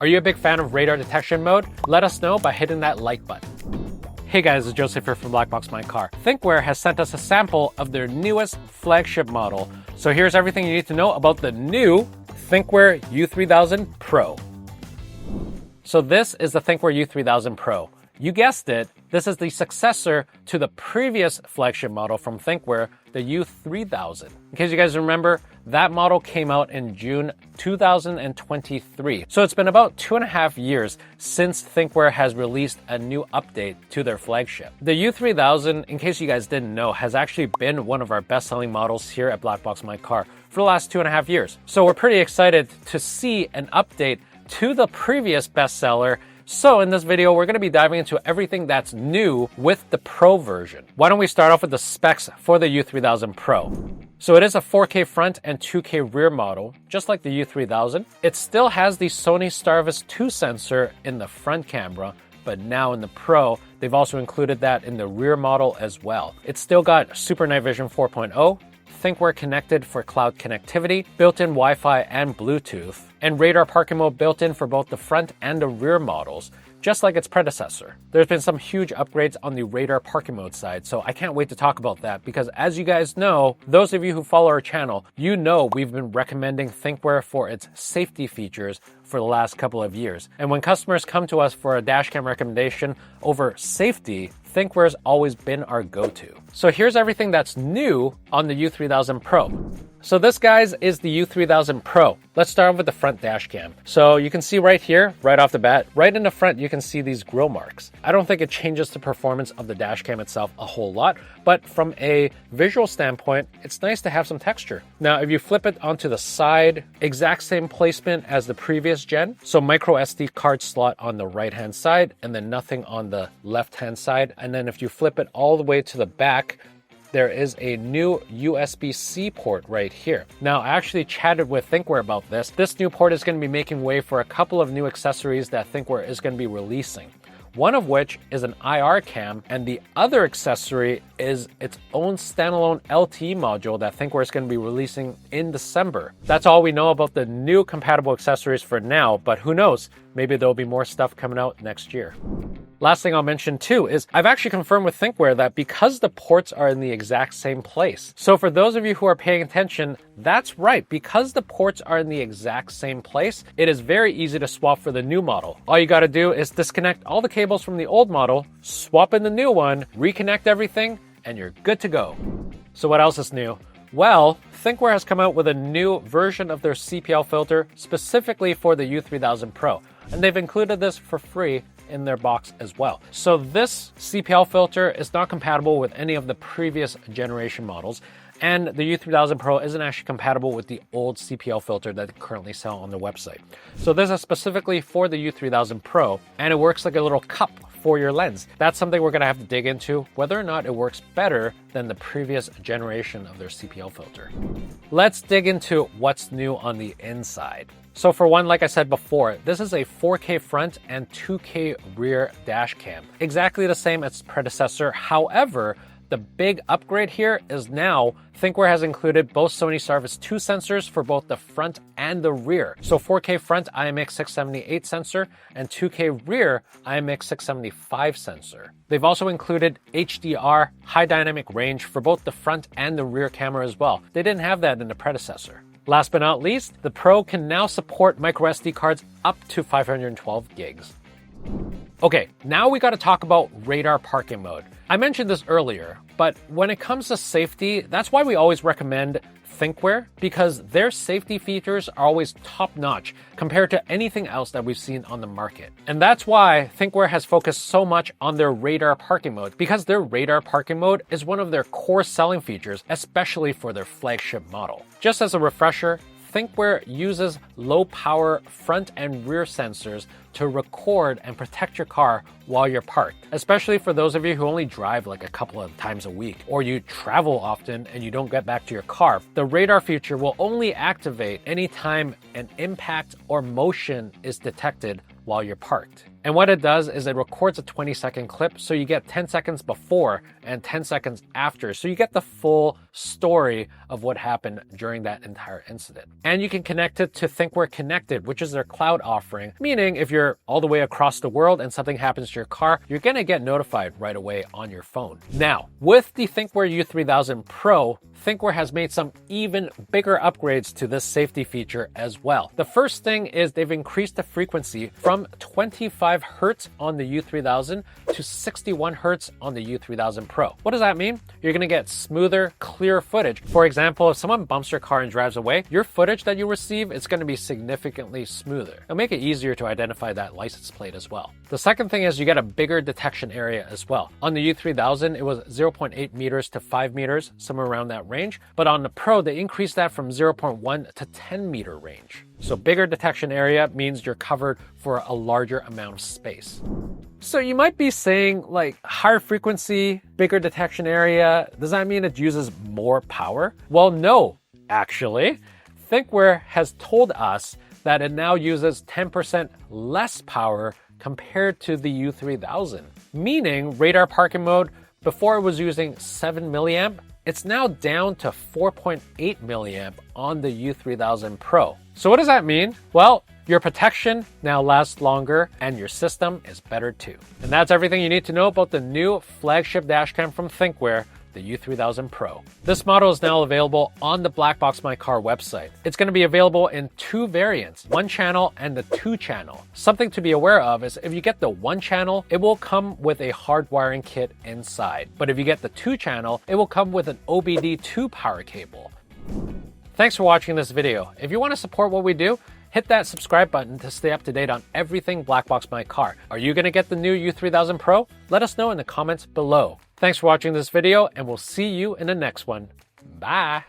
Are you a big fan of radar detection mode? Let us know by hitting that like button. Hey guys, it's Joseph here from BlackboxMyCar. Thinkware has sent us a sample of their newest flagship model. So here's everything you need to know about the new Thinkware U3000 Pro. So this is the Thinkware U3000 Pro. You guessed it, this is the successor to the previous flagship model from Thinkware, the U3000. In case you guys remember, that model came out in June 2023. So it's been about 2.5 years since Thinkware has released a new update to their flagship. The U3000, in case you guys didn't know, has actually been one of our best-selling models here at BlackboxMyCar for the last 2.5 years. So we're pretty excited to see an update to the previous bestseller. So in this video, we're going to be diving into everything that's new with the Pro version. Why don't we start off with the specs for the U3000 Pro? So it is a 4K front and 2K rear model, just like the U3000. It still has the Sony Starvis 2 sensor in the front camera, but now in the Pro, they've also included that in the rear model as well. It's still got Super Night Vision 4.0, Thinkware connected for cloud connectivity, built-in Wi-Fi and Bluetooth, and radar parking mode built in for both the front and the rear models, just like its predecessor. There's been some huge upgrades on the radar parking mode side, so I can't wait to talk about that because as you guys know, those of you who follow our channel, you know we've been recommending Thinkware for its safety features for the last couple of years. And when customers come to us for a dashcam recommendation over safety, Thinkware's always been our go-to. So here's everything that's new on the U3000 Pro. So this, guys, is the U3000 Pro. Let's start with the front dash cam. So you can see right here, right off the bat, right in the front, you can see these grill marks. I don't think it changes the performance of the dash cam itself a whole lot, but from a visual standpoint, it's nice to have some texture. Now, if you flip it onto the side, exact same placement as the previous gen. So MicroSD card slot on the right-hand side and then nothing on the left-hand side. And then if you flip it all the way to the back, there is a new USB-C port right here. Now, I actually chatted with Thinkware about this. This new port is going to be making way for a couple of new accessories that Thinkware is going to be releasing. One of which is an IR cam, and the other accessory is its own standalone LTE module that Thinkware is going to be releasing in December. That's all we know about the new compatible accessories for now, but who knows? Maybe there'll be more stuff coming out next year. Last thing I'll mention too is I've actually confirmed with Thinkware that because the ports are in the exact same place. So for those of you who are paying attention, that's right. Because the ports are in the exact same place, it is very easy to swap for the new model. All you got to do is disconnect all the cables from the old model, swap in the new one, reconnect everything, and you're good to go. So what else is new? Well, Thinkware has come out with a new version of their CPL filter specifically for the U3000 Pro, and they've included this for free in their box as well. So this CPL filter is not compatible with any of the previous generation models, and the U3000 Pro isn't actually compatible with the old CPL filter that they currently sell on their website. So this is specifically for the U3000 Pro, and it works like a little cup for your lens. That's something we're gonna have to dig into, whether or not it works better than the previous generation of their CPL filter. Let's dig into what's new on the inside. So for one, like I said before, this is a 4K front and 2K rear dash cam. Exactly the same as its predecessor. However, the big upgrade here is now Thinkware has included both Sony Starvis 2 sensors for both the front and the rear. So 4K front IMX678 sensor and 2K rear IMX675 sensor. They've also included HDR high dynamic range for both the front and the rear camera as well. They didn't have that in the predecessor. Last but not least, the Pro can now support microSD cards up to 512 gigs. Okay, now we got to talk about radar parking mode. I mentioned this earlier, but when it comes to safety, that's why we always recommend Thinkware, because their safety features are always top-notch compared to anything else that we've seen on the market. And that's why Thinkware has focused so much on their radar parking mode, because their radar parking mode is one of their core selling features, especially for their flagship model. Just as a refresher, Thinkware uses low-power front and rear sensors to record and protect your car while you're parked, especially for those of you who only drive like a couple of times a week, or you travel often and you don't get back to your car. The radar feature will only activate anytime an impact or motion is detected while you're parked. And what it does is it records a 20-second clip, so you get 10 seconds before and 10 seconds after, so you get the full story of what happened during that entire incident. And you can connect it to Thinkware Connected, which is their cloud offering, meaning if you're all the way across the world and something happens to your car, you're gonna get notified right away on your phone. Now, with the Thinkware U3000 Pro, Thinkware has made some even bigger upgrades to this safety feature as well. The first thing is they've increased the frequency from 25 Hertz on the U3000 to 61 Hertz on the U3000 Pro. What does that mean? You're gonna get smoother, clear footage. For example, if someone bumps your car and drives away, your footage that you receive is gonna be significantly smoother. It'll make it easier to identify that license plate as well. The second thing is you get a bigger detection area as well. On the U3000, it was 0.8 meters to 5 meters, somewhere around that range. But on the Pro, they increased that from 0.1 to 10 meter range. So bigger detection area means you're covered for a larger amount of space. So you might be saying, like, higher frequency, bigger detection area, does that mean it uses more power? Well, no, actually. Thinkware has told us that it now uses 10% less power compared to the U3000, meaning radar parking mode, before it was using 7 milliamp, it's now down to 4.8 milliamp on the U3000 Pro. So what does that mean? Well, your protection now lasts longer and your system is better too. And that's everything you need to know about the new flagship dashcam from Thinkware, the U3000 Pro. This model is now available on the BlackboxMyCar website. It's going to be available in two variants, 1 channel and the 2 channel. Something to be aware of is if you get the 1 channel, it will come with a hard wiring kit inside. But if you get the 2 channel, it will come with an OBD2 power cable. Thanks for watching this video. If you want to support what we do, hit that subscribe button to stay up to date on everything BlackboxMyCar. Are you going to get the new U3000 Pro? Let us know in the comments below. Thanks for watching this video, and we'll see you in the next one. Bye!